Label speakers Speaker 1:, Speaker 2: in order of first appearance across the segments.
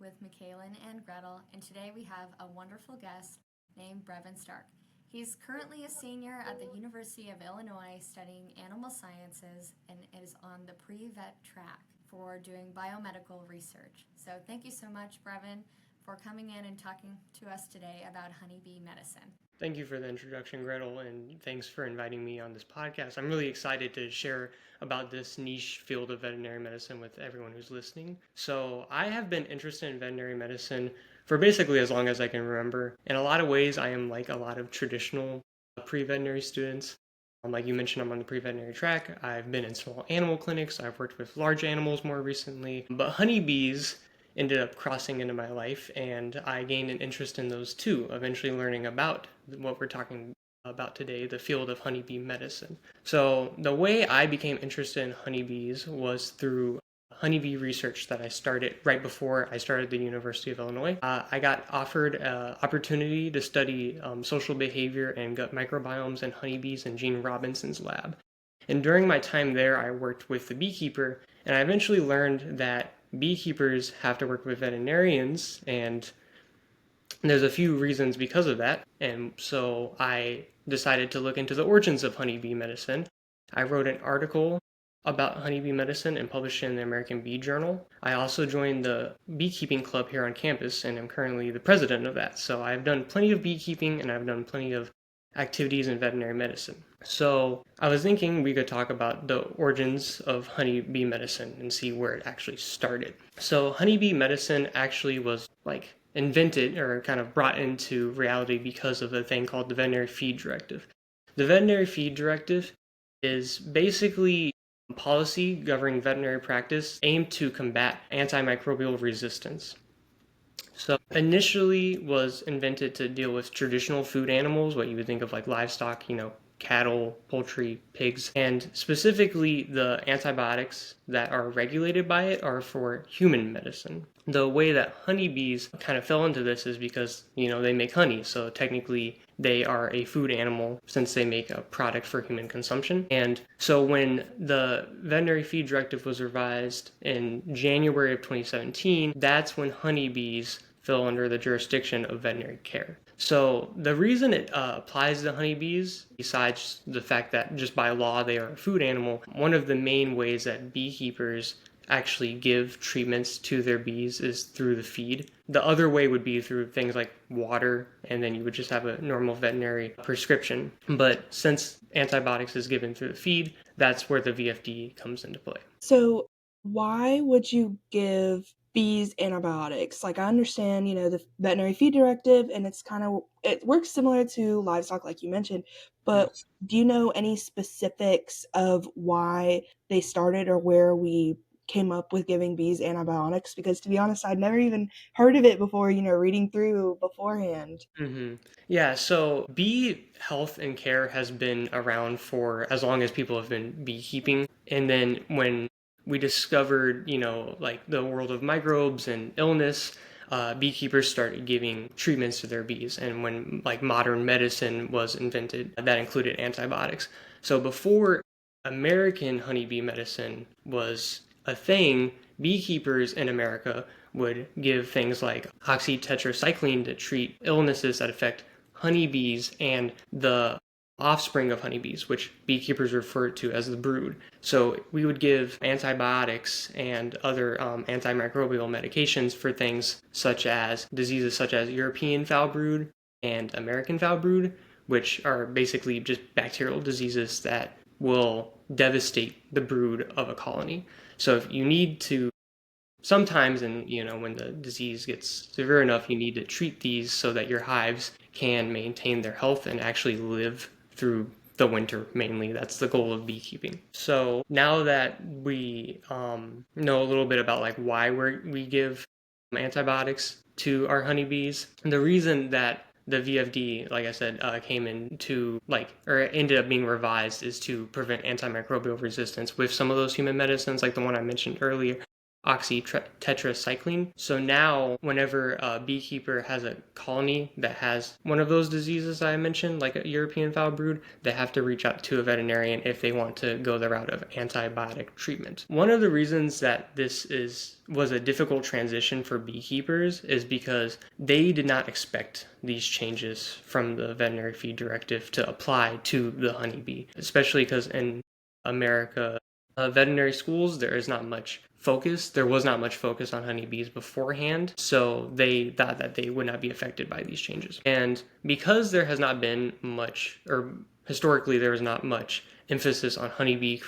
Speaker 1: with Michaelin and Gretel, and today we have a wonderful guest named Breven Stark. He's currently a senior at the University of Illinois studying animal sciences and is on the pre-vet track for doing biomedical research. So thank you so much, Breven, for coming in and talking to us today about honeybee medicine.
Speaker 2: Thank you for the introduction, Gretel, and thanks for inviting me on this podcast. I'm really excited to share about this niche field of veterinary medicine with everyone who's listening. So, I have been interested in veterinary medicine for basically as long as I can remember. In a lot of ways, I am like a lot of traditional pre-veterinary students. Like you mentioned, I'm on the pre-veterinary track. I've been in small animal clinics. I've worked with large animals more recently. But honeybees ended up crossing into my life, and I gained an interest in those too, eventually learning about what we're talking about today, the field of honeybee medicine. So the way I became interested in honeybees was through honeybee research that I started right before I started the University of Illinois. I got offered an opportunity to study social behavior and gut microbiomes in honeybees in Gene Robinson's lab. And during my time there, I worked with the beekeeper, and I eventually learned that beekeepers have to work with veterinarians, and there's a few reasons because of that. And so I decided to look into the origins of honeybee medicine. I wrote an article about honeybee medicine and published it in the American Bee Journal. I also joined the beekeeping club here on campus and am currently the president of that. So I've done plenty of beekeeping and I've done plenty of activities in veterinary medicine. So I was thinking we could talk about the origins of honeybee medicine and see where it actually started. So honeybee medicine actually was like invented or kind of brought into reality because of a thing called the veterinary feed directive. The veterinary feed directive is basically policy governing veterinary practice aimed to combat antimicrobial resistance. So initially was invented to deal with traditional food animals, what you would think of like livestock, cattle, poultry, pigs, and specifically the antibiotics that are regulated by it are for human medicine. The way that honeybees kind of fell into this is because, they make honey, so technically they are a food animal since they make a product for human consumption. And so when the veterinary feed directive was revised in January of 2017, that's when honeybees fell under the jurisdiction of veterinary care. So the reason it applies to honeybees, besides the fact that just by law they are a food animal, one of the main ways that beekeepers actually give treatments to their bees is through the feed. The other way would be through things like water, and then you would just have a normal veterinary prescription. But since antibiotics is given through the feed, that's where the VFD comes into play.
Speaker 3: So why would you give bees antibiotics? Like I understand, the veterinary feed directive and it works similar to livestock like you mentioned, but
Speaker 2: Yes.
Speaker 3: do you know any specifics of why they started or where we came up with giving bees antibiotics? Because to be honest, I'd never even heard of it before, reading through beforehand.
Speaker 2: Yeah, so bee health and care has been around for as long as people have been beekeeping. And then when we discovered, like the world of microbes and illness, beekeepers started giving treatments to their bees. And when like modern medicine was invented, that included antibiotics. So before American honeybee medicine was a thing, beekeepers in America would give things like oxytetracycline to treat illnesses that affect honeybees and the offspring of honeybees, which beekeepers refer to as the brood. So we would give antibiotics and other antimicrobial medications for things such as diseases such as European foul brood and American foul brood, which are basically just bacterial diseases that will devastate the brood of a colony. So if you need to sometimes, and when the disease gets severe enough, you need to treat these so that your hives can maintain their health and actually live through the winter. Mainly that's the goal of beekeeping. So now that we know a little bit about like why we give antibiotics to our honeybees, the reason that the VFD, like I said, came into or ended up being revised is to prevent antimicrobial resistance with some of those human medicines, like the one I mentioned earlier. oxytetracycline. So now whenever a beekeeper has a colony that has one of those diseases I mentioned, like a European foul brood, they have to reach out to a veterinarian if they want to go the route of antibiotic treatment. One of the reasons that this was a difficult transition for beekeepers is because they did not expect these changes from the veterinary feed directive to apply to the honeybee, especially because in America, veterinary schools, there was not much focus on honeybees beforehand, so they thought that they would not be affected by these changes. And because there has not been much, or historically there was not much emphasis on honeybee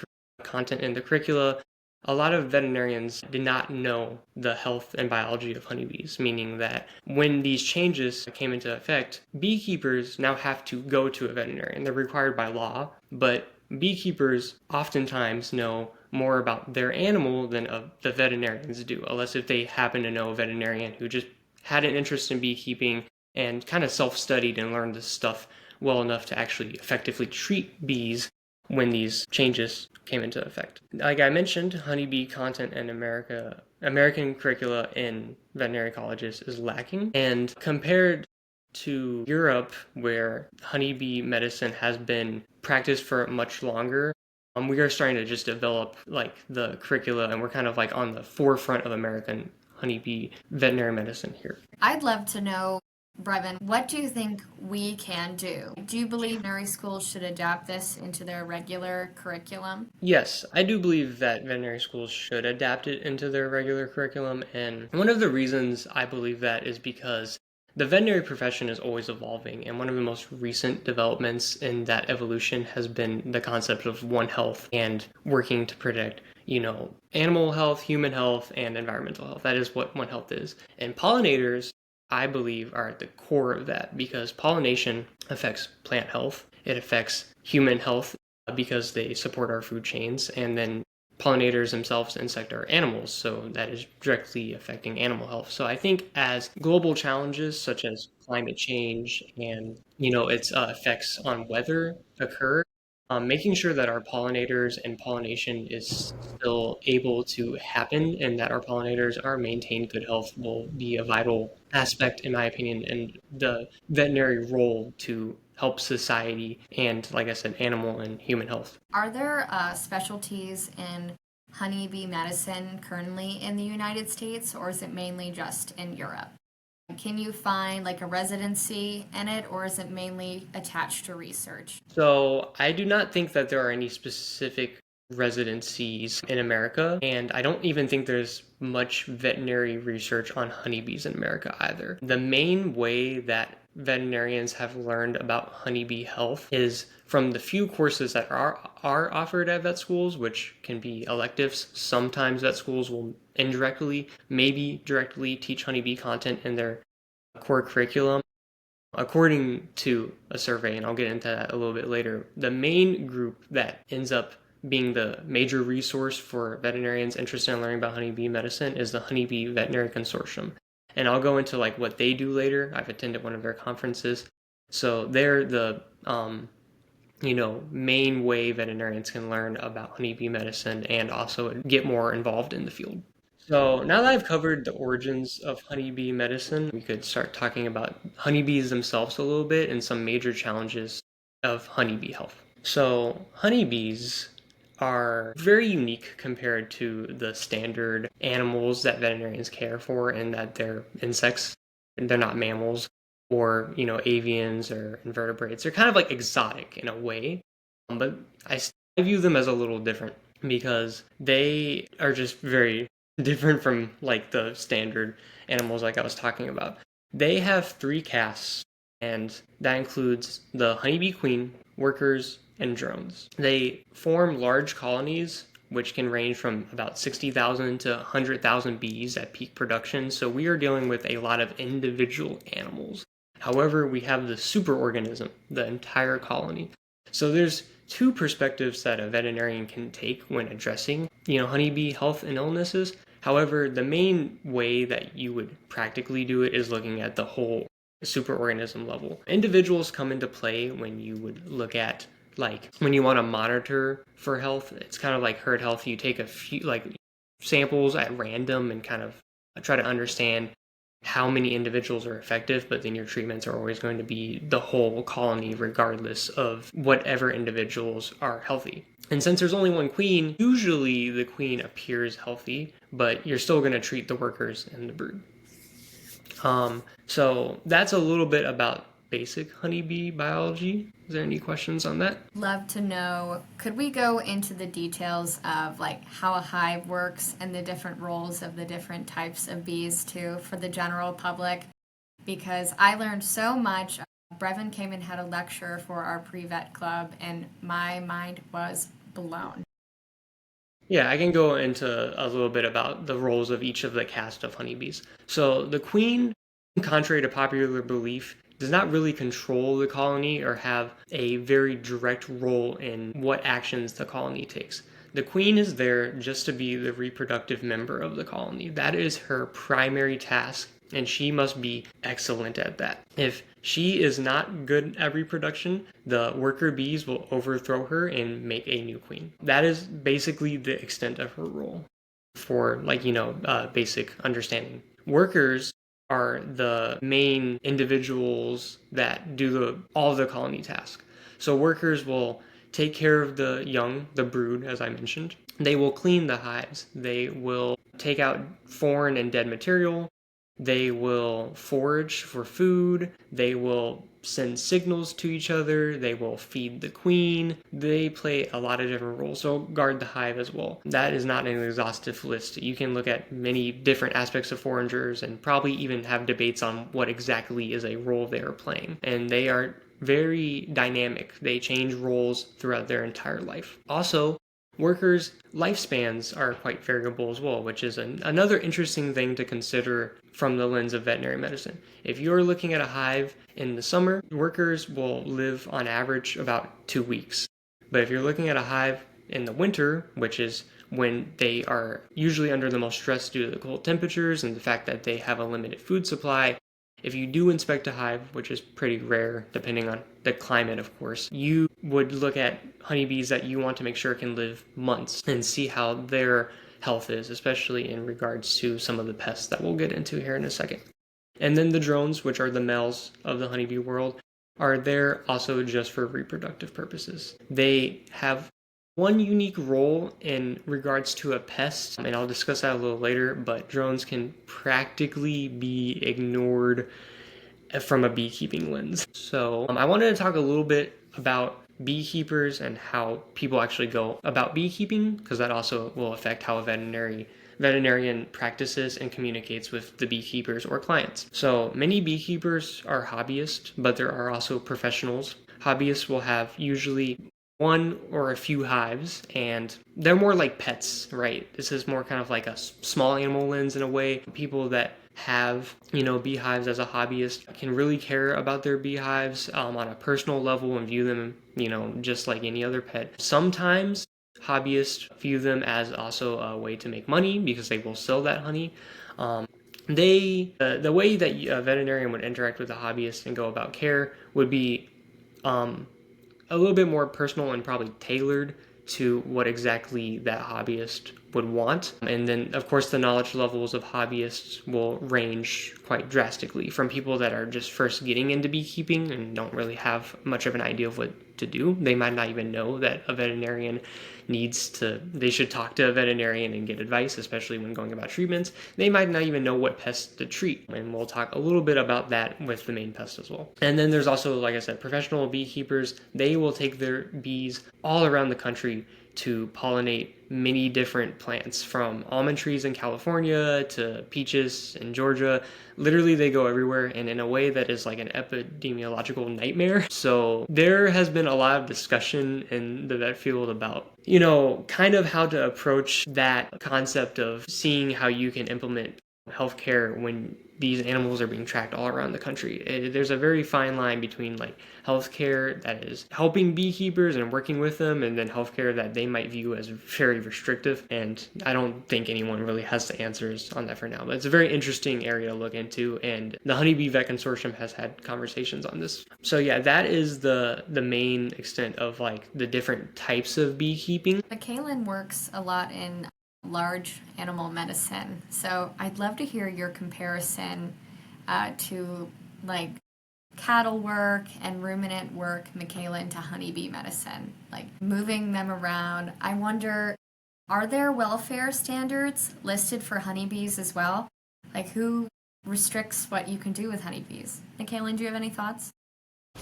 Speaker 2: content in the curricula, a lot of veterinarians did not know the health and biology of honeybees, meaning that when these changes came into effect, beekeepers now have to go to a veterinarian. They're required by law, but beekeepers oftentimes know more about their animal than the veterinarians do, unless if they happen to know a veterinarian who just had an interest in beekeeping and kind of self-studied and learned this stuff well enough to actually effectively treat bees when these changes came into effect. Like I mentioned, honeybee content in American curricula in veterinary colleges is lacking, and compared to Europe, where honeybee medicine has been practiced for much longer, we are starting to just develop like the curricula, and we're kind of like on the forefront of American honeybee veterinary medicine here.
Speaker 1: I'd love to know, Breven, what do you think we can do? Do you believe veterinary schools should adapt this into their regular curriculum?
Speaker 2: Yes, I do believe that veterinary schools should adapt it into their regular curriculum, and one of the reasons I believe that is because the veterinary profession is always evolving, and one of the most recent developments in that evolution has been the concept of One Health and working to protect, animal health, human health, and environmental health. That is what One Health is. And pollinators, I believe, are at the core of that because pollination affects plant health. It affects human health because they support our food chains, and then pollinators themselves, insect, are animals, so that is directly affecting animal health. So I think as global challenges such as climate change and its effects on weather occur, making sure that our pollinators and pollination is still able to happen and that our pollinators are maintained good health will be a vital aspect, in my opinion, in the veterinary role to help society and, like I said, animal and human health.
Speaker 1: Are there specialties in honeybee medicine currently in the United States, or is it mainly just in Europe? Can you find like a residency in it, or is it mainly attached to research?
Speaker 2: So I do not think that there are any specific residencies in America, and I don't even think there's much veterinary research on honeybees in America either. The main way that veterinarians have learned about honeybee health is from the few courses that are offered at vet schools, which can be electives. Sometimes vet schools will indirectly, maybe directly, teach honeybee content in their core curriculum. According to a survey, and I'll get into that a little bit later, the main group that ends up being the major resource for veterinarians interested in learning about honeybee medicine is the Honeybee Veterinary Consortium. And I'll go into like what they do later. I've attended one of their conferences. So they're the main way veterinarians can learn about honeybee medicine and also get more involved in the field. So now that I've covered the origins of honeybee medicine, we could start talking about honeybees themselves a little bit and some major challenges of honeybee health. So honeybees are very unique compared to the standard animals that veterinarians care for, and that they're insects and they're not mammals or avians or invertebrates. They're kind of like exotic in a way, but I view them as a little different because they are just very different from like the standard animals like I was talking about. They have 3 castes, and that includes the honeybee queen, workers, and drones. They form large colonies which can range from about 60,000 to 100,000 bees at peak production, so we are dealing with a lot of individual animals. However, we have the superorganism, the entire colony. So there's 2 perspectives that a veterinarian can take when addressing, honeybee health and illnesses. However, the main way that you would practically do it is looking at the whole superorganism level. Individuals come into play when you would look at, like, when you want to monitor for health. It's kind of like herd health. You take a few, like, samples at random and kind of try to understand how many individuals are effective, but then your treatments are always going to be the whole colony regardless of whatever individuals are healthy. And since there's only one queen, usually the queen appears healthy, but you're still going to treat the workers and the brood. So that's a little bit about basic honeybee biology. Is there any questions on that?
Speaker 1: Love to know, could we go into the details of like how a hive works and the different roles of the different types of bees too for the general public? Because I learned so much. Breven came and had a lecture for our pre-vet club and my mind was blown.
Speaker 2: Yeah, I can go into a little bit about the roles of each of the caste of honeybees. So the queen, contrary to popular belief, does not really control the colony or have a very direct role in what actions the colony takes. The queen is there just to be the reproductive member of the colony. That is her primary task, and she must be excellent at that. If she is not good at reproduction, the worker bees will overthrow her and make a new queen. That is basically the extent of her role for basic understanding. Workers are the main individuals that do all the colony tasks. So workers will take care of the young, the brood, as I mentioned. They will clean the hives. They will take out foreign and dead material. They will forage for food. They will send signals to each other. They will feed the queen. They play a lot of different roles. So guard the hive as well. That is not an exhaustive list. You can look at many different aspects of foragers and probably even have debates on what exactly is a role they are playing. And they are very dynamic. They change roles throughout their entire life. Also, workers' lifespans are quite variable as well, which is another interesting thing to consider from the lens of veterinary medicine. If you're looking at a hive in the summer, workers will live on average about 2 weeks. But if you're looking at a hive in the winter, which is when they are usually under the most stress due to the cold temperatures and the fact that they have a limited food supply, if you do inspect a hive, which is pretty rare depending on the climate, of course, you would look at honeybees that you want to make sure can live months and see how their health is, especially in regards to some of the pests that we'll get into here in a second. And then the drones, which are the males of the honeybee world, are there also just for reproductive purposes. They have one unique role in regards to a pest, and I'll discuss that a little later, but drones can practically be ignored from a beekeeping lens. So I wanted to talk a little bit about beekeepers and how people actually go about beekeeping, because that also will affect how a veterinarian practices and communicates with the beekeepers or clients. So many beekeepers are hobbyists, but there are also professionals. Hobbyists will have usually one or a few hives, and they're more like pets, right? This is more kind of like a small animal lens in a way. People that have beehives as a hobbyist can really care about their beehives on a personal level and view them just like any other pet. Sometimes hobbyists view them as also a way to make money because they will sell that honey. The way that a veterinarian would interact with a hobbyist and go about care would be a little bit more personal and probably tailored to what exactly that hobbyist would want. And then, of course, the knowledge levels of hobbyists will range quite drastically from people that are just first getting into beekeeping and don't really have much of an idea of what to do. They might not even know that a veterinarian they should talk to a veterinarian and get advice, especially when going about treatments. They might not even know what pests to treat, and we'll talk a little bit about that with the main pest as well. And then there's also, like I said, professional beekeepers. They will take their bees all around the country to pollinate many different plants, from almond trees in California to peaches in Georgia. Literally, they go everywhere, and in a way that is like an epidemiological nightmare. So there has been a lot of discussion in the vet field about kind of how to approach that concept of seeing how you can implement healthcare when these animals are being tracked all around the country. There's a very fine line between like healthcare that is helping beekeepers and working with them, and then healthcare that they might view as very restrictive. And I don't think anyone really has the answers on that for now, but it's a very interesting area to look into, and the Honeybee Vet Consortium has had conversations on this. So yeah, that is the main extent of like the different types of beekeeping.
Speaker 1: Kaylin works a lot in large animal medicine. So I'd love to hear your comparison to like cattle work and ruminant work, Michaela, into honeybee medicine, like moving them around. I wonder, are there welfare standards listed for honeybees as well? Like who restricts what you can do with honeybees? Michaela, do you have any thoughts?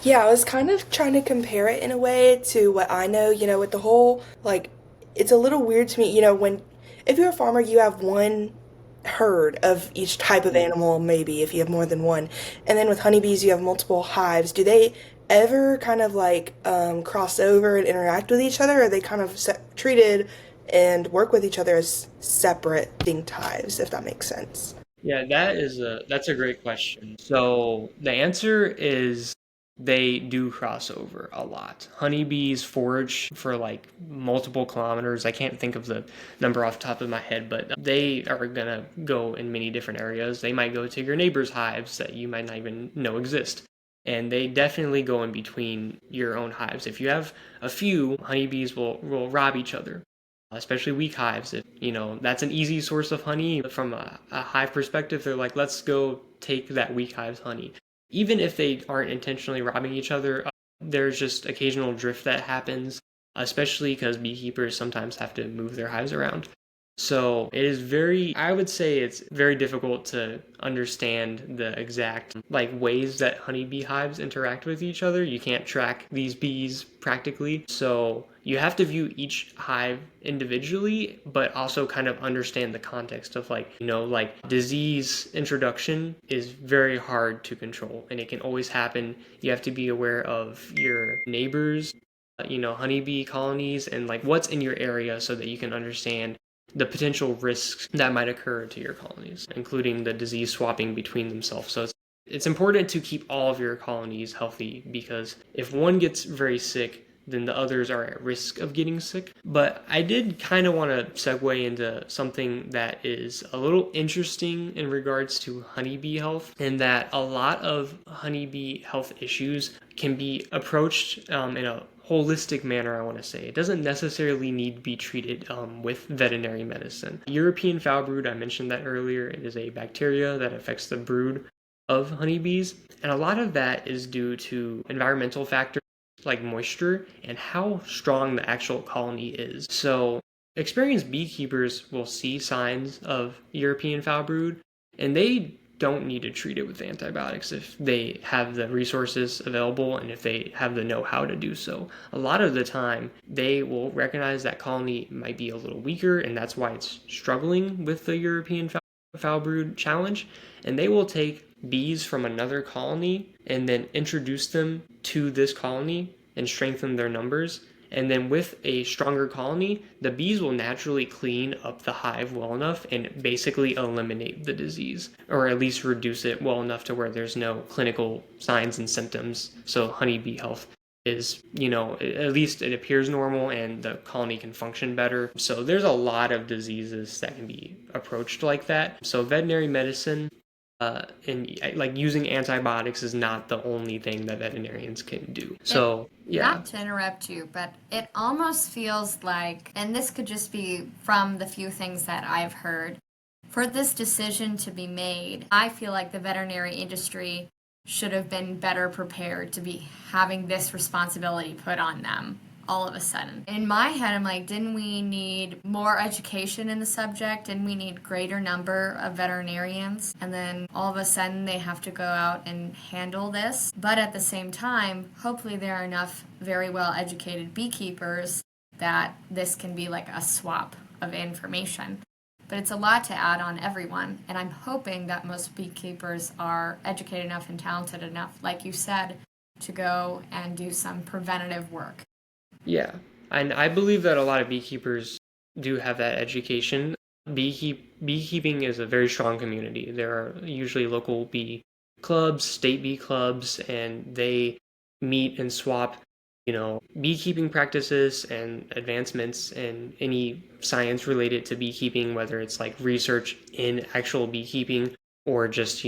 Speaker 3: Yeah, I was kind of trying to compare it in a way to what I know, with the whole, like, it's a little weird to me, if you're a farmer, you have one herd of each type of animal, maybe, if you have more than one. And then with honeybees, you have multiple hives. Do they ever kind of like cross over and interact with each other? Or are they kind of treated and work with each other as separate distinct hives, if that makes sense?
Speaker 2: Yeah, that's a great question. So the answer is they do cross over a lot. Honeybees forage for like multiple kilometers. I can't think of the number off the top of my head, but they are gonna go in many different areas. They might go to your neighbor's hives that you might not even know exist. And they definitely go in between your own hives. If you have a few, honeybees will rob each other, especially weak hives. If that's an easy source of honey from a hive perspective, they're like, let's go take that weak hive's honey. Even if they aren't intentionally robbing each other, there's just occasional drift that happens, especially because beekeepers sometimes have to move their hives around. So it is I would say it's very difficult to understand the exact like ways that honeybee hives interact with each other. You can't track these bees practically. So you have to view each hive individually, but also kind of understand the context of like disease introduction is very hard to control and it can always happen. You have to be aware of your neighbors, honeybee colonies and like what's in your area so that you can understand the potential risks that might occur to your colonies, including the disease swapping between themselves. So it's important to keep all of your colonies healthy because if one gets very sick, then the others are at risk of getting sick. But I did kind of want to segue into something that is a little interesting in regards to honeybee health, and that a lot of honeybee health issues can be approached in a holistic manner, I want to say. It doesn't necessarily need to be treated with veterinary medicine. European foul brood, I mentioned that earlier. It is a bacteria that affects the brood of honeybees, and a lot of that is due to environmental factors like moisture and how strong the actual colony is. So experienced beekeepers will see signs of European foul brood, and they don't need to treat it with antibiotics if they have the resources available and if they have the know-how to do so. A lot of the time, they will recognize that colony might be a little weaker, and that's why it's struggling with the European foul brood challenge, and they will take bees from another colony and then introduce them to this colony and strengthen their numbers. And then with a stronger colony, the bees will naturally clean up the hive well enough and basically eliminate the disease, or at least reduce it well enough to where there's no clinical signs and symptoms. So honeybee health is, at least it appears normal and the colony can function better. So there's a lot of diseases that can be approached like that. So veterinary medicine and like using antibiotics is not the only thing that veterinarians can do. So yeah.
Speaker 1: Not to interrupt you, but it almost feels like, and this could just be from the few things that I've heard, for this decision to be made, I feel like the veterinary industry should have been better prepared to be having this responsibility put on them all of a sudden. In my head, I'm like, didn't we need more education in the subject? Didn't we need greater number of veterinarians? And then all of a sudden they have to go out and handle this. But at the same time, hopefully there are enough very well educated beekeepers that this can be like a swap of information. But it's a lot to add on everyone, and I'm hoping that most beekeepers are educated enough and talented enough, like you said, to go and do some preventative work.
Speaker 2: Yeah, and I believe that a lot of beekeepers do have that education. Beekeeping is a very strong community. There are usually local bee clubs, state bee clubs, and they meet and swap, beekeeping practices and advancements and any science related to beekeeping, whether it's like research in actual beekeeping or just,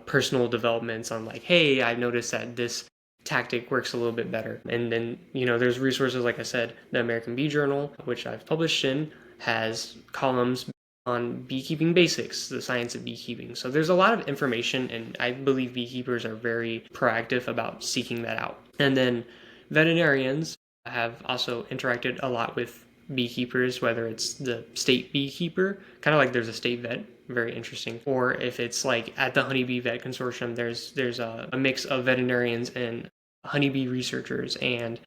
Speaker 2: personal developments on like, hey, I've noticed that this tactic works a little bit better. And then, there's resources, like I said, the American Bee Journal, which I've published in, has columns on beekeeping basics, the science of beekeeping. So there's a lot of information, and I believe beekeepers are very proactive about seeking that out. And then veterinarians have also interacted a lot with beekeepers, whether it's the state beekeeper, kind of like there's a state vet, very interesting, or if it's like at the Honeybee Vet Consortium, there's a mix of veterinarians and honeybee researchers and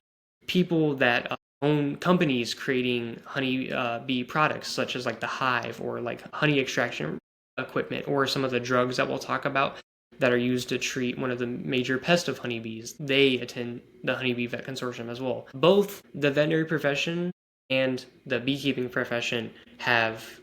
Speaker 2: people that own companies creating honey bee products, such as like the hive or like honey extraction equipment, or some of the drugs that we'll talk about that are used to treat one of the major pests of honeybees. They attend the Honeybee Vet Consortium as well. Both the veterinary profession and the beekeeping profession have,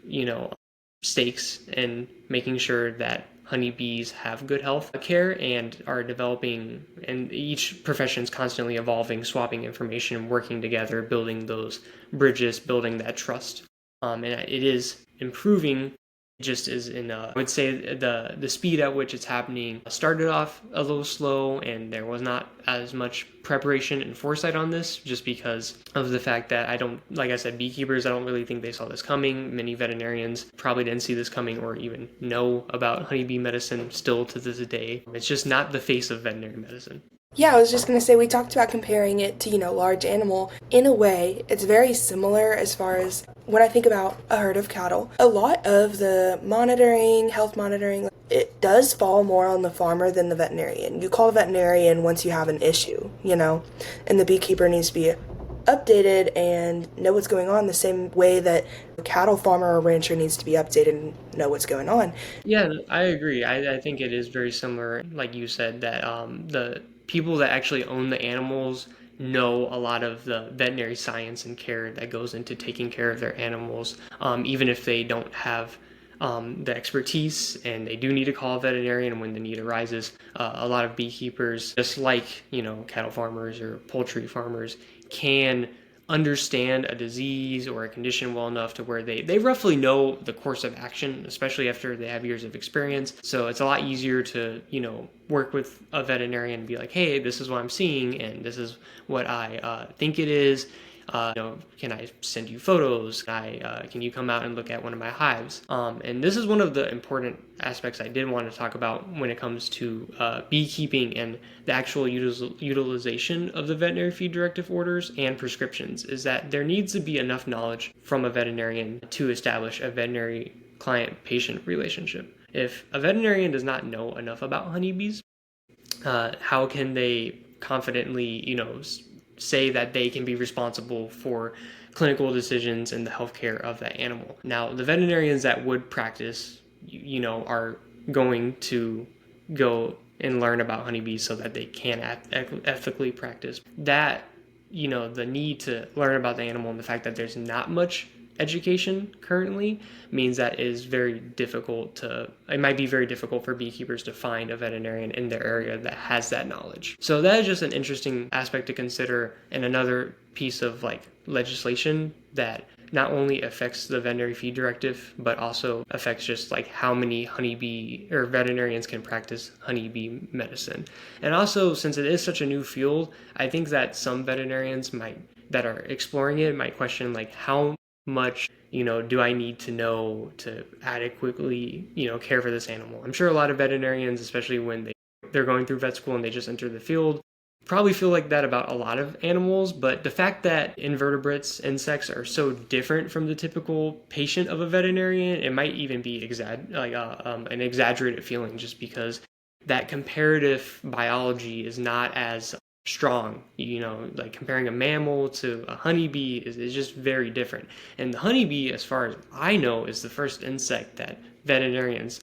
Speaker 2: stakes in making sure that honeybees have good health care and are developing, and each profession is constantly evolving, swapping information, working together, building those bridges, building that trust. And it is improving. Just is in I would say the speed at which it's happening started off a little slow, and there was not as much preparation and foresight on this, just because of the fact that like I said, beekeepers, I don't really think they saw this coming. Many veterinarians probably didn't see this coming or even know about honeybee medicine still to this day. It's just not the face of veterinary medicine.
Speaker 3: Yeah, I was just going to say, we talked about comparing it to, large animal. In a way, it's very similar as far as when I think about a herd of cattle. A lot of the health monitoring, it does fall more on the farmer than the veterinarian. You call a veterinarian once you have an issue, and the beekeeper needs to be updated and know what's going on the same way that a cattle farmer or rancher needs to be updated and know what's going on.
Speaker 2: Yeah, I agree. I think it is very similar, like you said, that the people that actually own the animals know a lot of the veterinary science and care that goes into taking care of their animals, even if they don't have the expertise and they do need to call a veterinarian when the need arises. A lot of beekeepers, just like cattle farmers or poultry farmers, can understand a disease or a condition well enough to where they roughly know the course of action, especially after they have years of experience. So it's a lot easier to work with a veterinarian and be like, hey, this is what I'm seeing and this is what I think it is. Can I send you photos? Can you come out and look at one of my hives? And this is one of the important aspects I did want to talk about when it comes to beekeeping and the actual utilization of the veterinary feed directive orders and prescriptions, is that there needs to be enough knowledge from a veterinarian to establish a veterinary client-patient relationship. If a veterinarian does not know enough about honeybees, how can they confidently, say that they can be responsible for clinical decisions and the healthcare of that animal? Now, the veterinarians that would practice, are going to go and learn about honeybees so that they can ethically practice. That, the need to learn about the animal and the fact that there's not much education currently means that it might be very difficult for beekeepers to find a veterinarian in their area that has that knowledge. So that is just an interesting aspect to consider, and another piece of legislation that not only affects the veterinary feed directive, but also affects just how many honeybee or veterinarians can practice honeybee medicine. And also, since it is such a new field, I think that some veterinarians that are exploring it might question how much do I need to know to adequately care for this animal. I'm sure a lot of veterinarians, especially when they're going through vet school and they just enter the field, probably feel like that about a lot of animals. But the fact that invertebrates, insects, are so different from the typical patient of a veterinarian, it might even be an exaggerated feeling, just because that comparative biology is not as strong. Comparing a mammal to a honeybee is just very different. And the honeybee, as far as I know, is the first insect that veterinarians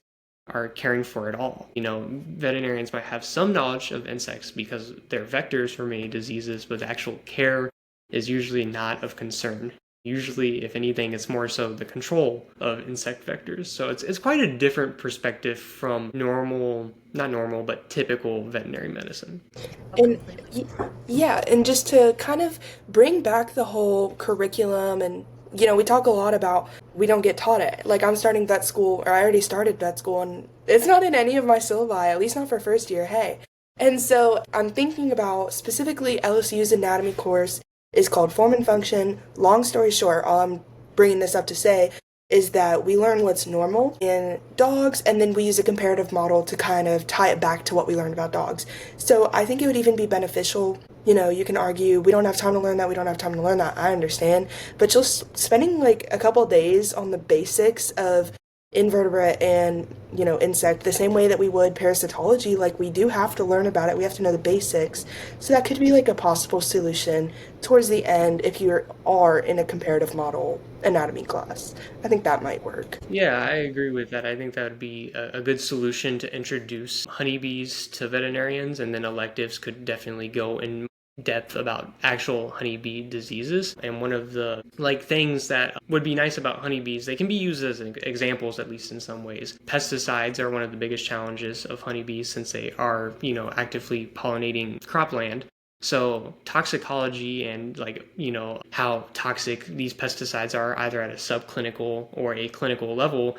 Speaker 2: are caring for at all. Veterinarians might have some knowledge of insects because they're vectors for many diseases, but the actual care is usually not of concern. Usually, if anything, it's more so the control of insect vectors. So it's quite a different perspective from typical veterinary medicine.
Speaker 3: And yeah, and just to kind of bring back the whole curriculum, and we talk a lot about we don't get taught it. I'm starting vet school, or I already started vet school, and it's not in any of my syllabi, at least not for first year, hey. And so I'm thinking about specifically LSU's anatomy course is called Form and Function. Long story short, all I'm bringing this up to say is that we learn what's normal in dogs, and then we use a comparative model to kind of tie it back to what we learned about dogs. So I think it would even be beneficial. You can argue, we don't have time to learn that, we don't have time to learn that, I understand. But just spending like a couple days on the basics of invertebrate and, insect, the same way that we would parasitology, like we do have to learn about it, we have to know the basics. So that could be like a possible solution towards the end if you are in a comparative model anatomy class. I think that might work.
Speaker 2: Yeah, I agree with that. I think that would be a good solution to introduce honeybees to veterinarians, and then electives could definitely go in depth about actual honeybee diseases. And one of the things that would be nice about honeybees, they can be used as examples, at least in some ways. Pesticides are one of the biggest challenges of honeybees since they are, actively pollinating cropland. So toxicology and how toxic these pesticides are either at a subclinical or a clinical level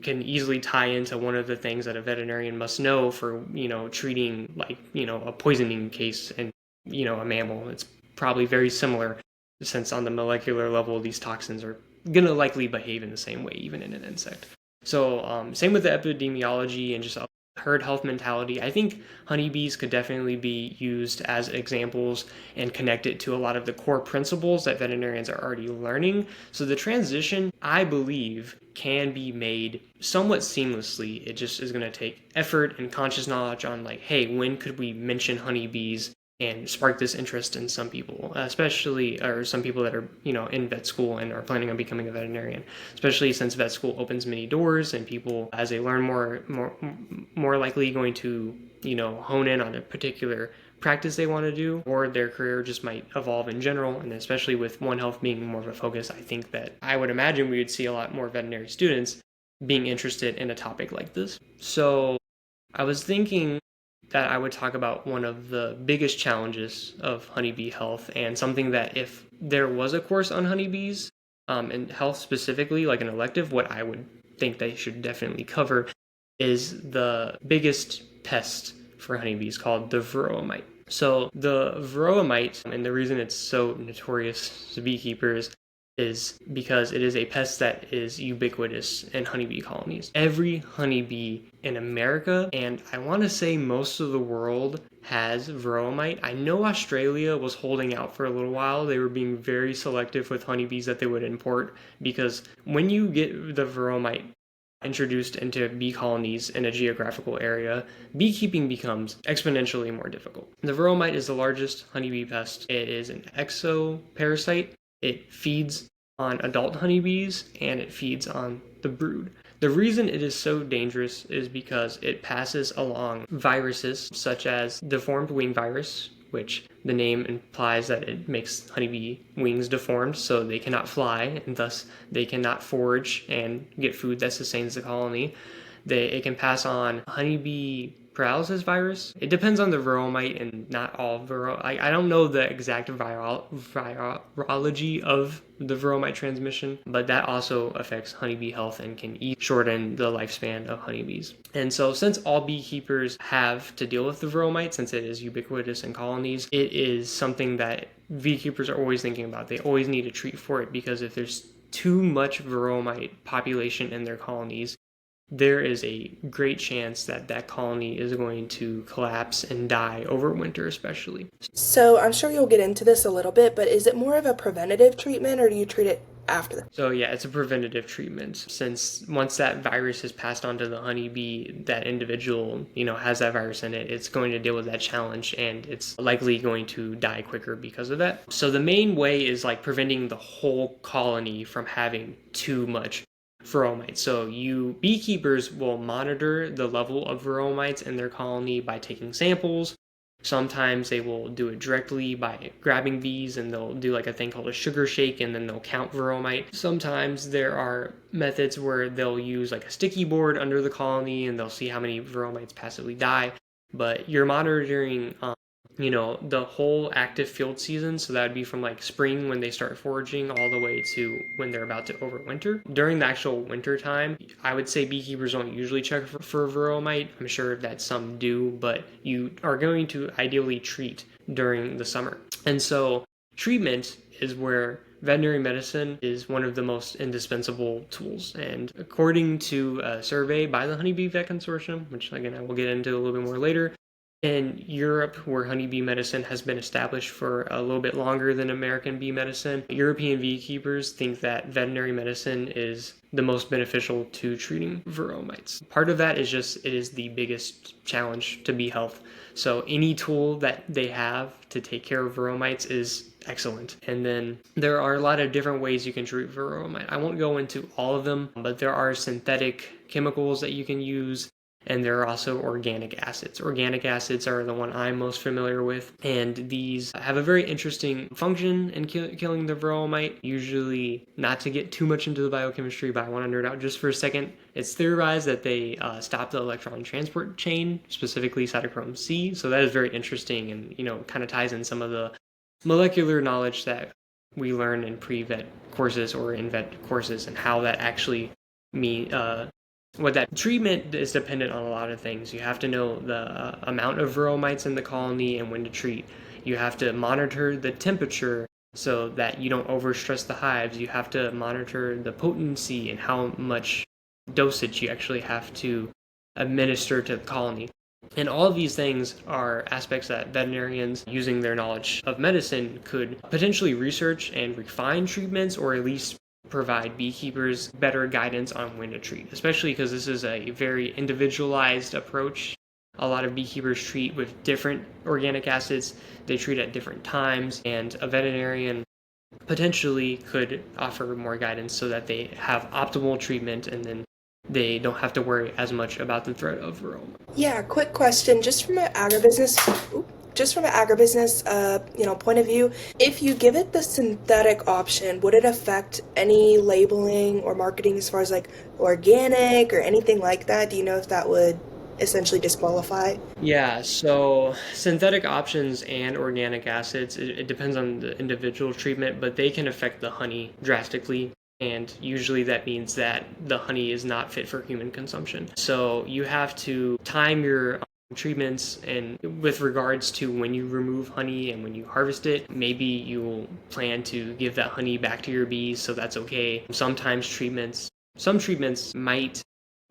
Speaker 2: can easily tie into one of the things that a veterinarian must know for treating a poisoning case and a mammal. It's probably very similar since on the molecular level these toxins are gonna likely behave in the same way even in an insect. So same with the epidemiology and just herd health mentality. I think honeybees could definitely be used as examples and connected to a lot of the core principles that veterinarians are already learning. So the transition, I believe, can be made somewhat seamlessly. It just is going to take effort and conscious knowledge on hey, when could we mention honeybees and spark this interest in some people, especially, or some people that are, in vet school and are planning on becoming a veterinarian, especially since vet school opens many doors and people, as they learn more likely going to, hone in on a particular practice they want to do, or their career just might evolve in general. And especially with One Health being more of a focus, I think that I would imagine we would see a lot more veterinary students being interested in a topic like this. So I was thinking that I would talk about one of the biggest challenges of honeybee health, and something that if there was a course on honeybees and health specifically, like an elective, what I would think they should definitely cover is the biggest pest for honeybees called the varroa mite. So the varroa mite, and the reason it's so notorious to beekeepers is because it is a pest that is ubiquitous in honeybee colonies. Every honeybee in America, and I want to say most of the world, has varroa mite. I know Australia was holding out for a little while. They were being very selective with honeybees that they would import, because when you get the varroa mite introduced into bee colonies in a geographical area, beekeeping becomes exponentially more difficult. The varroa mite is the largest honeybee pest. It is an exoparasite. It feeds on adult honeybees and it feeds on the brood. The reason it is so dangerous is because it passes along viruses such as deformed wing virus, which the name implies that it makes honeybee wings deformed so they cannot fly, and thus they cannot forage and get food that sustains the colony. It can pass on honeybee paralysis virus. It depends on the varroa mite, and not all I don't know the exact virology of the varroa mite transmission, but that also affects honeybee health and can shorten the lifespan of honeybees. And so since all beekeepers have to deal with the varroa mite, since it is ubiquitous in colonies, it is something that beekeepers are always thinking about. They always need to treat for it, because if there's too much varroa mite population in their colonies, there is a great chance that that colony is going to collapse and die over winter, especially.
Speaker 3: So I'm sure you'll get into this a little bit, but is it more of a preventative treatment, or do you treat it after?
Speaker 2: So yeah, it's a preventative treatment, since once that virus is passed on to the honeybee, that individual, has that virus in it, it's going to deal with that challenge, and it's likely going to die quicker because of that. So the main way is preventing the whole colony from having too much varroa mites. So beekeepers will monitor the level of varroa mites in their colony by taking samples. Sometimes they will do it directly by grabbing bees, and they'll do a thing called a sugar shake, and then they'll count varroa mite. Sometimes there are methods where they'll use a sticky board under the colony, and they'll see how many varroa mites passively die. But you're monitoring the whole active field season. So that would be from spring when they start foraging all the way to when they're about to overwinter. During the actual winter time, I would say beekeepers don't usually check for varroa mite. I'm sure that some do, but you are going to ideally treat during the summer. And so treatment is where veterinary medicine is one of the most indispensable tools. And according to a survey by the Honeybee Vet Consortium, which again I will get into a little bit more later, in Europe, where honeybee medicine has been established for a little bit longer than American bee medicine, European beekeepers think that veterinary medicine is the most beneficial to treating varroa mites. Part of that is just it is the biggest challenge to bee health. So any tool that they have to take care of varroa mites is excellent. And then there are a lot of different ways you can treat varroa mite. I won't go into all of them, but there are synthetic chemicals that you can use. And there are also organic acids. Organic acids are the one I'm most familiar with, and these have a very interesting function in killing the varroa mite. Usually, not to get too much into the biochemistry, but I want to nerd out just for a second. It's theorized that they stop the electron transport chain, specifically cytochrome C. So that is very interesting, and kind of ties in some of the molecular knowledge that we learn in pre-vet courses or in vet courses, and how that actually what that treatment is dependent on a lot of things. You have to know the amount of varroa mites in the colony and when to treat. You have to monitor the temperature so that you don't overstress the hives. You have to monitor the potency and how much dosage you actually have to administer to the colony. And all of these things are aspects that veterinarians, using their knowledge of medicine, could potentially research and refine treatments, or at least provide beekeepers better guidance on when to treat, especially because this is a very individualized approach. A lot of beekeepers treat with different organic acids. They treat at different times, and a veterinarian potentially could offer more guidance so that they have optimal treatment, and then they don't have to worry as much about the threat of varroa.
Speaker 3: Yeah, quick question, just from an agribusiness point of view, if you give it the synthetic option, would it affect any labeling or marketing as far as like organic or anything like that? Do you know if that would essentially disqualify?
Speaker 2: Yeah, so synthetic options and organic acids, it depends on the individual treatment, but they can affect the honey drastically. And usually that means that the honey is not fit for human consumption. So you have to time your treatments, and with regards to when you remove honey and when you harvest it, maybe you'll plan to give that honey back to your bees, so that's okay. Some treatments might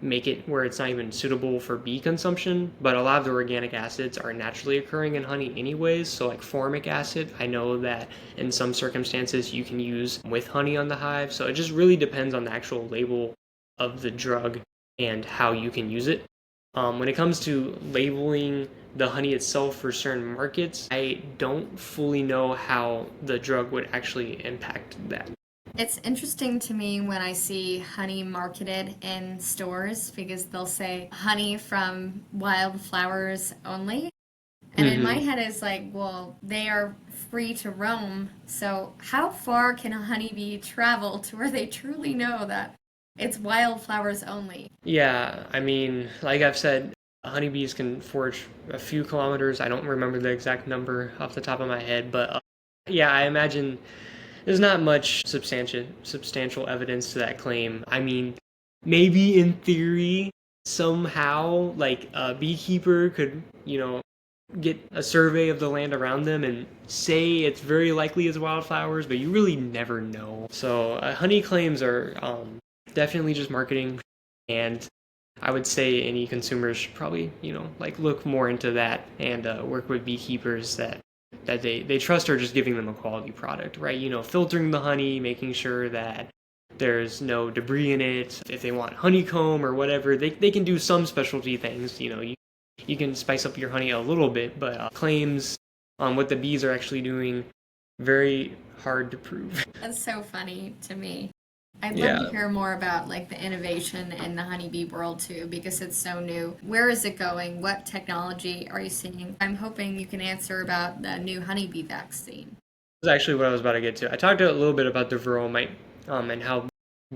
Speaker 2: make it where it's not even suitable for bee consumption, but a lot of the organic acids are naturally occurring in honey anyways. So like formic acid, I know that in some circumstances you can use with honey on the hive. So it just really depends on the actual label of the drug and how you can use it. When it comes to labeling the honey itself for certain markets, I don't fully know how the drug would actually impact that.
Speaker 1: It's interesting to me when I see honey marketed in stores, because they'll say honey from wildflowers only. And in my head, it's like, well, they are free to roam. So how far can a honeybee travel to where they truly know that it's wildflowers only?
Speaker 2: Yeah, I mean, like I've said, honeybees can forage a few kilometers. I don't remember the exact number off the top of my head, but yeah, I imagine there's not much substantial evidence to that claim. I mean, maybe in theory, somehow, like a beekeeper could, get a survey of the land around them and say it's very likely it's wildflowers, but you really never know. So honey claims are definitely just marketing, and I would say any consumers should probably, look more into that and work with beekeepers that they trust are just giving them a quality product, right? Filtering the honey, making sure that there's no debris in it. If they want honeycomb or whatever, they can do some specialty things. You can spice up your honey a little bit, but claims on what the bees are actually doing, very hard to prove.
Speaker 1: That's so funny to me. I'd love to hear more about like the innovation in the honeybee world too, because it's so new. Where is it going? What technology are you seeing? I'm hoping you can answer about the new honeybee vaccine.
Speaker 2: That's actually what I was about to get to. I talked a little bit about the varroa mite and how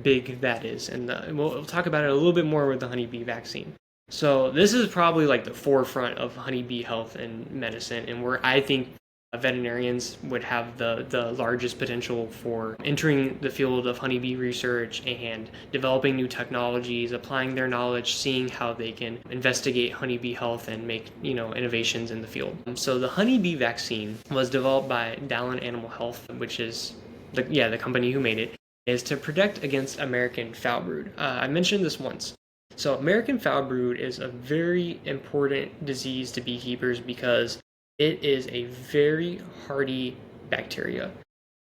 Speaker 2: big that is, and we'll talk about it a little bit more with the honeybee vaccine. So this is probably like the forefront of honeybee health and medicine, and where I think veterinarians would have the largest potential for entering the field of honeybee research and developing new technologies, applying their knowledge, seeing how they can investigate honeybee health and make innovations in the field. So the honeybee vaccine was developed by Dallin Animal Health, which is the company who made it, is to protect against American foul brood. I mentioned this once. So American foul brood is a very important disease to beekeepers because it is a very hardy bacteria.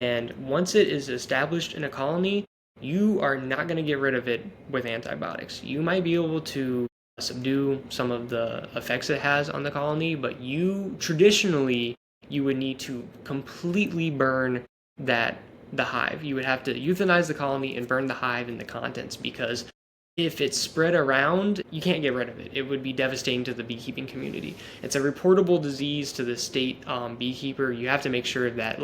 Speaker 2: And once it is established in a colony, you are not going to get rid of it with antibiotics. You might be able to subdue some of the effects it has on the colony, but traditionally you would need to completely burn the hive. You would have to euthanize the colony and burn the hive and the contents, because if it's spread around, you can't get rid of it. It would be devastating to the beekeeping community. It's a reportable disease to the state beekeeper. You have to make sure that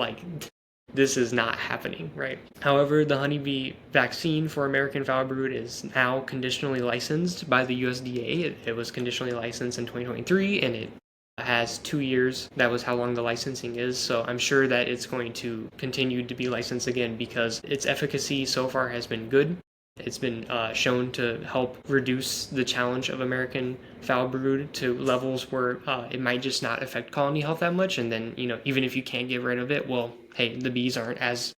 Speaker 2: this is not happening, right? However, the honeybee vaccine for American foul brood is now conditionally licensed by the USDA. It was conditionally licensed in 2023, and it has 2 years. That was how long the licensing is. So I'm sure that it's going to continue to be licensed again because its efficacy so far has been good. It's been shown to help reduce the challenge of American foul brood to levels where it might just not affect colony health that much. And then, even if you can't get rid of it, well, hey, the bees aren't as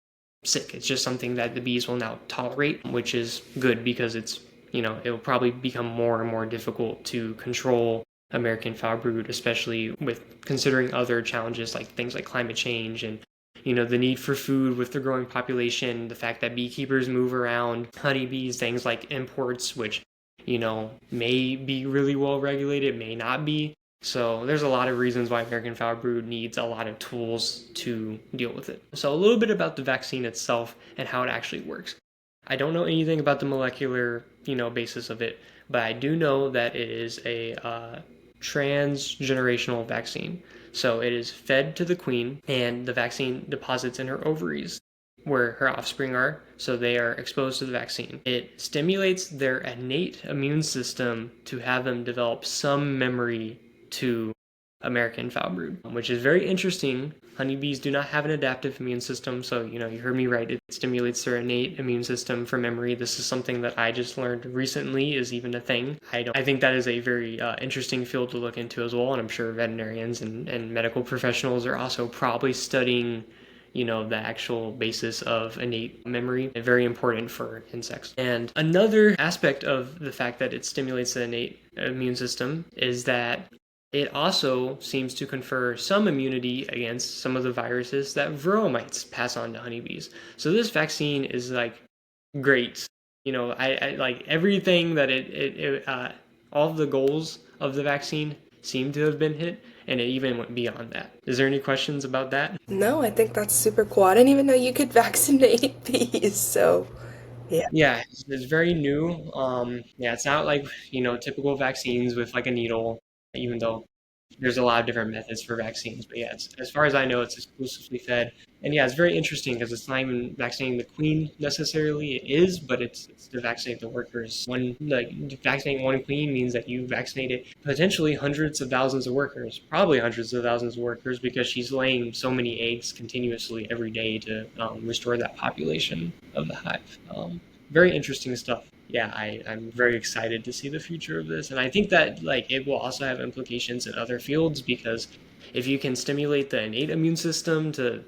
Speaker 2: sick. It's just something that the bees will now tolerate, which is good because it will probably become more and more difficult to control American foul brood, especially with considering other challenges like things like climate change and the need for food with the growing population, the fact that beekeepers move around, honeybees, things like imports, which, may be really well regulated, may not be. So there's a lot of reasons why American foul brood needs a lot of tools to deal with it. So a little bit about the vaccine itself and how it actually works. I don't know anything about the molecular, basis of it, but I do know that it is a transgenerational vaccine. So it is fed to the queen, and the vaccine deposits in her ovaries where her offspring are, so they are exposed to the vaccine. It stimulates their innate immune system to have them develop some memory to American foul brood, which is very interesting. Honeybees do not have an adaptive immune system, so you heard me right. It stimulates their innate immune system for memory. This is something that I just learned recently is even a thing. I think that is a very interesting field to look into as well, and I'm sure veterinarians and medical professionals are also probably studying the actual basis of innate memory. Very important for insects. And another aspect of the fact that it stimulates the innate immune system is that it also seems to confer some immunity against some of the viruses that varroa mites pass on to honeybees. So this vaccine is great. I like everything that all of the goals of the vaccine seem to have been hit, and it even went beyond that. Is there any questions about that?
Speaker 4: No, I think that's super cool. I didn't even know you could vaccinate bees, so yeah.
Speaker 2: Yeah, it's very new. It's not like, typical vaccines with a needle, even though there's a lot of different methods for vaccines. But yeah, as far as I know, it's exclusively fed. And yeah, it's very interesting because it's not even vaccinating the queen necessarily. It is, but it's to vaccinate the workers. Vaccinating one queen means that you vaccinated potentially hundreds of thousands of workers, probably hundreds of thousands of workers, because she's laying so many eggs continuously every day to restore that population of the hive. Very interesting stuff. Yeah, I'm very excited to see the future of this. And I think that it will also have implications in other fields, because if you can stimulate the innate immune system to,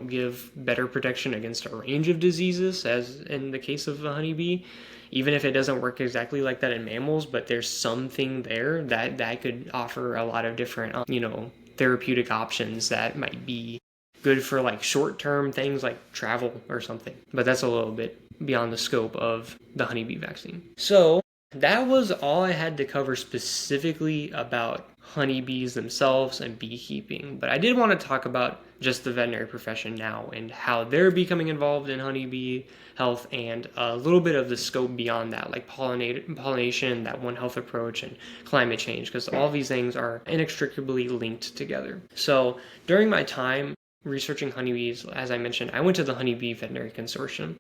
Speaker 2: give better protection against a range of diseases, as in the case of the honeybee, even if it doesn't work exactly like that in mammals, but there's something there that could offer a lot of different, therapeutic options that might be good for short-term things like travel or something. But that's a little bit beyond the scope of the honeybee vaccine. So that was all I had to cover specifically about honeybees themselves and beekeeping. But I did want to talk about just the veterinary profession now and how they're becoming involved in honeybee health, and a little bit of the scope beyond that, like pollination, that One Health approach, and climate change, because all these things are inextricably linked together. So during my time researching honeybees, as I mentioned, I went to the Honeybee Veterinary Consortium,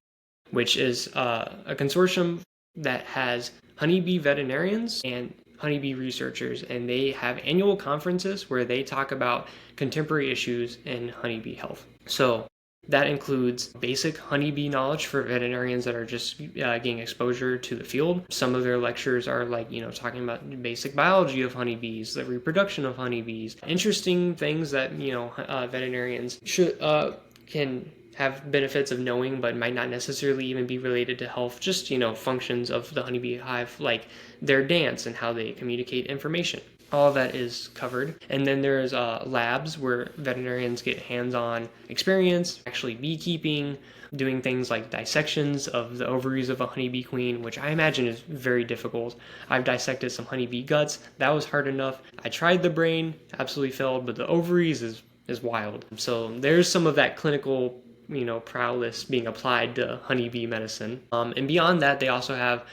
Speaker 2: which is a consortium that has honeybee veterinarians and honeybee researchers, and they have annual conferences where they talk about contemporary issues in honeybee health. So that includes basic honeybee knowledge for veterinarians that are just getting exposure to the field. Some of their lectures are like, talking about basic biology of honeybees, the reproduction of honeybees, interesting things that, veterinarians can have benefits of knowing, but might not necessarily even be related to health, just, functions of the honeybee hive, like their dance and how they communicate information. All of that is covered. And then there's labs where veterinarians get hands-on experience, actually beekeeping, doing things like dissections of the ovaries of a honeybee queen, which I imagine is very difficult. I've dissected some honeybee guts. That was hard enough. I tried the brain, absolutely failed, but the ovaries is wild. So there's some of that clinical prowess being applied to honeybee medicine. And beyond that, they also have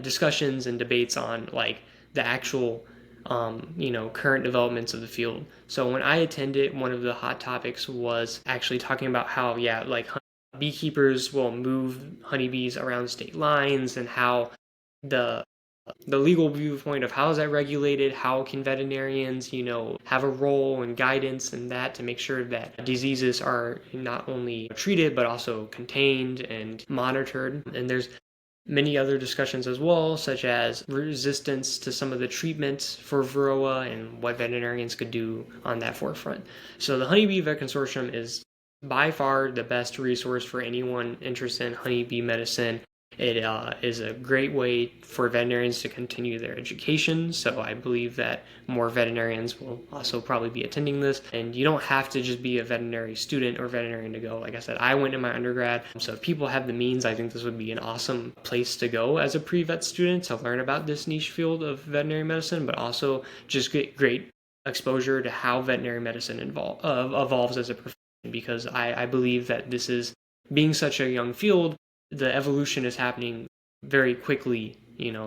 Speaker 2: discussions and debates on like the actual current developments of the field. So when I attended, one of the hot topics was actually talking about how, beekeepers will move honeybees around state lines, and how the legal viewpoint of how is that regulated, how can veterinarians, have a role and guidance in that to make sure that diseases are not only treated but also contained and monitored. And there's many other discussions as well, such as resistance to some of the treatments for varroa and what veterinarians could do on that forefront. So the Honeybee Vet Consortium is by far the best resource for anyone interested in honeybee medicine. It is a great way for veterinarians to continue their education, so I believe that more veterinarians will also probably be attending this. And you don't have to just be a veterinary student or veterinarian to go. Like I said, I went in my undergrad, so if people have the means, I think this would be an awesome place to go as a pre-vet student to learn about this niche field of veterinary medicine, but also just get great exposure to how veterinary medicine evolves as a profession, because I believe that this is, being such a young field, the evolution is happening very quickly,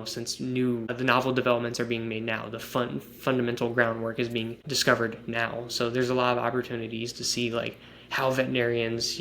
Speaker 2: since the novel developments are being made now. The fundamental groundwork is being discovered now. So there's a lot of opportunities to see like how veterinarians,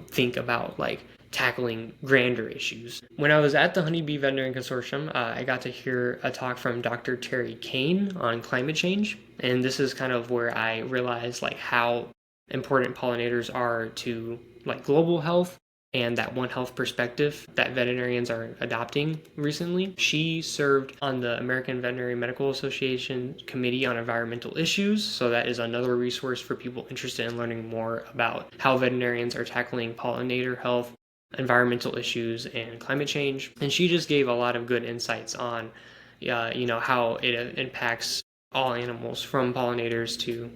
Speaker 2: think about like tackling grander issues. When I was at the Honeybee Veterinary Consortium, I got to hear a talk from Dr. Terry Kane on climate change. And this is kind of where I realized like how important pollinators are to like global health, and that One Health perspective that veterinarians are adopting recently. She served on the American Veterinary Medical Association Committee on Environmental Issues, so that is another resource for people interested in learning more about how veterinarians are tackling pollinator health, environmental issues, and climate change. And she just gave a lot of good insights on, how it impacts all animals, from pollinators to,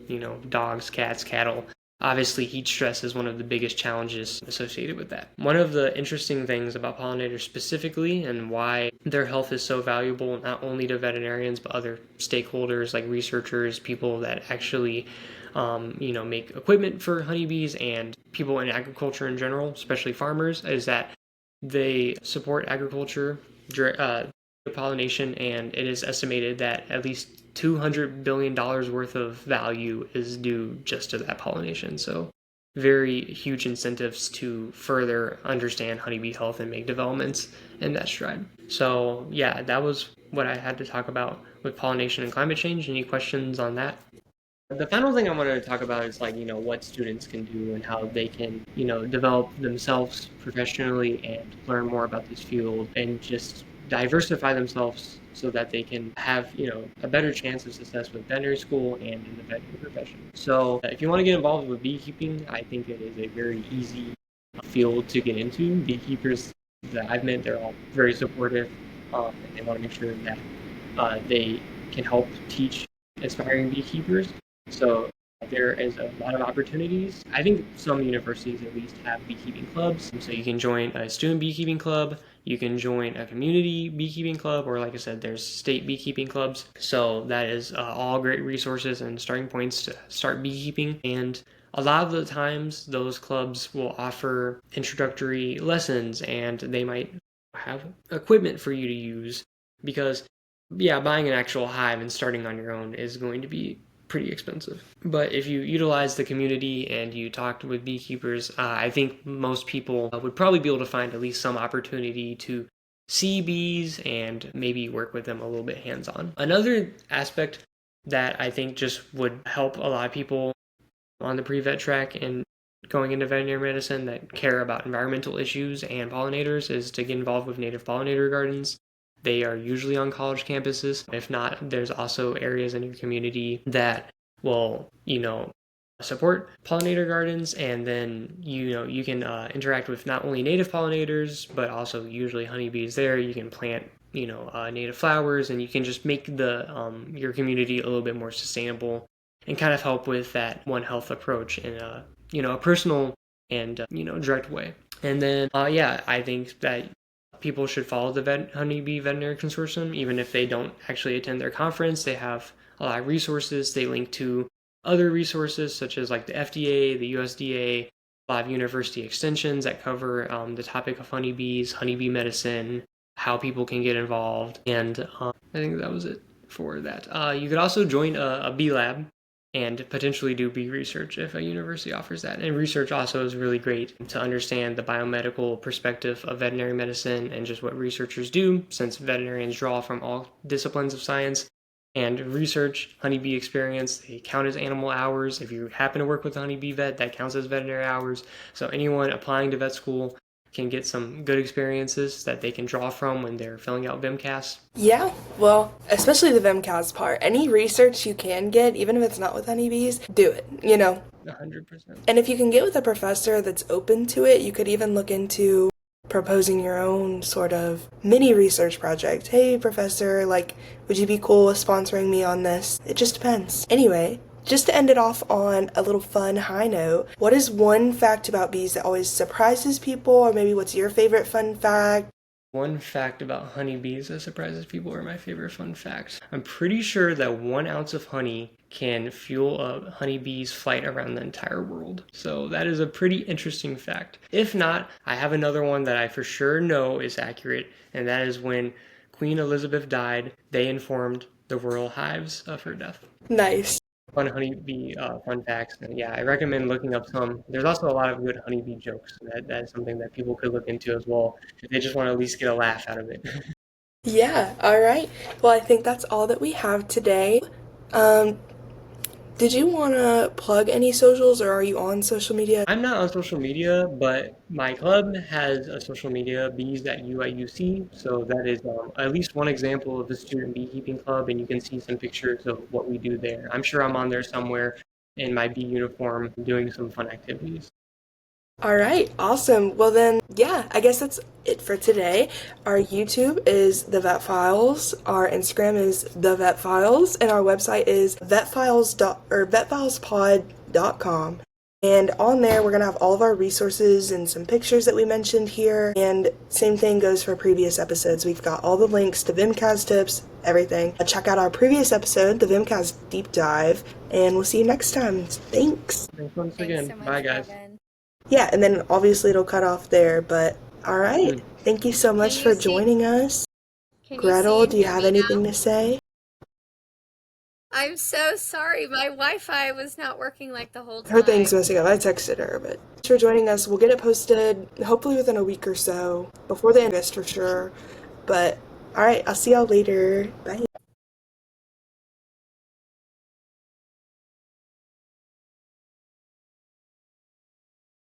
Speaker 2: dogs, cats, cattle. Obviously, heat stress is one of the biggest challenges associated with that. One of the interesting things about pollinators specifically, and why their health is so valuable not only to veterinarians but other stakeholders like researchers, people that actually make equipment for honeybees, and people in agriculture in general, especially farmers, is that they support agriculture, pollination, and it is estimated that at least $200 billion worth of value is due just to that pollination. So very huge incentives to further understand honeybee health and make developments in that stride. So yeah, that was what I had to talk about with pollination and climate change. Any questions on that? The final thing I wanted to talk about is what students can do and how they can, develop themselves professionally and learn more about this field and just diversify themselves so that they can have, a better chance of success with veterinary school and in the veterinary profession. So if you want to get involved with beekeeping, I think it is a very easy field to get into. Beekeepers that I've met, they're all very supportive, and they want to make sure that they can help teach aspiring beekeepers. So there is a lot of opportunities. I think some universities at least have beekeeping clubs. So you can join a student beekeeping club, you can join a community beekeeping club, or like I said, there's state beekeeping clubs. So that is all great resources and starting points to start beekeeping. And a lot of the times those clubs will offer introductory lessons, and they might have equipment for you to use, because buying an actual hive and starting on your own is going to be pretty expensive. But if you utilize the community and you talked with beekeepers, I think most people would probably be able to find at least some opportunity to see bees and maybe work with them a little bit hands-on. Another aspect that I think just would help a lot of people on the pre-vet track and going into veterinary medicine that care about environmental issues and pollinators is to get involved with native pollinator gardens. They are usually on college campuses. If not, there's also areas in your community that will, support pollinator gardens, and then you can interact with not only native pollinators but also usually honeybees there. You can plant native flowers, and you can just make the your community a little bit more sustainable and kind of help with that One Health approach in a personal and direct way. And then I think that people should follow the Honeybee Veterinary Consortium, even if they don't actually attend their conference. They have a lot of resources. They link to other resources such as like the FDA, the USDA, a lot of university extensions that cover the topic of honeybees, honeybee medicine, how people can get involved. And I think that was it for that. You could also join a bee lab and potentially do bee research if a university offers that. And research also is really great to understand the biomedical perspective of veterinary medicine and just what researchers do, since veterinarians draw from all disciplines of science. And research, honeybee experience, they count as animal hours. If you happen to work with a honeybee vet, that counts as veterinary hours. So anyone applying to vet school can get some good experiences that they can draw from when they're filling out VMCAS.
Speaker 4: Yeah, well, especially the VMCAS part. Any research you can get, even if it's not with honeybees, do it,
Speaker 2: 100%.
Speaker 4: And if you can get with a professor that's open to it, you could even look into proposing your own sort of mini research project. Hey, professor, would you be cool with sponsoring me on this? It just depends. Anyway, just to end it off on a little fun high note, what is one fact about bees that always surprises people, or maybe what's your favorite fun fact?
Speaker 2: One fact about honeybees that surprises people, or my favorite fun facts. I'm pretty sure that 1 ounce of honey can fuel a honeybee's flight around the entire world. So that is a pretty interesting fact. If not, I have another one that I for sure know is accurate, and that is when Queen Elizabeth died, they informed the royal hives of her death.
Speaker 4: Nice.
Speaker 2: Fun honeybee fun facts. And yeah, I recommend looking up some. There's also a lot of good honeybee jokes. That is something that people could look into as well if they just want to at least get a laugh out of it.
Speaker 4: Yeah, all right. Well, I think that's all that we have today. Did you want to plug any socials, or are you on social media?
Speaker 2: I'm not on social media, but my club has a social media, Bees at UIUC. So that is at least one example of the student beekeeping club, and you can see some pictures of what we do there. I'm sure I'm on there somewhere in my bee uniform doing some fun activities.
Speaker 4: All right, awesome. Well then, yeah, I guess that's it for today. Our YouTube is The Vet Files, our Instagram is The Vet Files, and our website is vetfilespod.com. And on there, we're going to have all of our resources and some pictures that we mentioned here. And same thing goes for previous episodes. We've got all the links to VMCAS tips, everything. Check out our previous episode, the VMCAS Deep Dive, and we'll see you next time. Thanks.
Speaker 2: Thanks once again.
Speaker 1: So much,
Speaker 2: Bye, guys.
Speaker 1: Breven.
Speaker 4: Yeah, and then obviously it'll cut off there, but all right. Thank you so much for joining us. Gretel, do you have anything to say?
Speaker 1: I'm so sorry. My Wi-Fi was not working the whole time.
Speaker 4: Her thing's messing up. I texted her, but thanks for joining us. We'll get it posted hopefully within a week or so, before the end of August for sure. But all right, I'll see y'all later. Bye.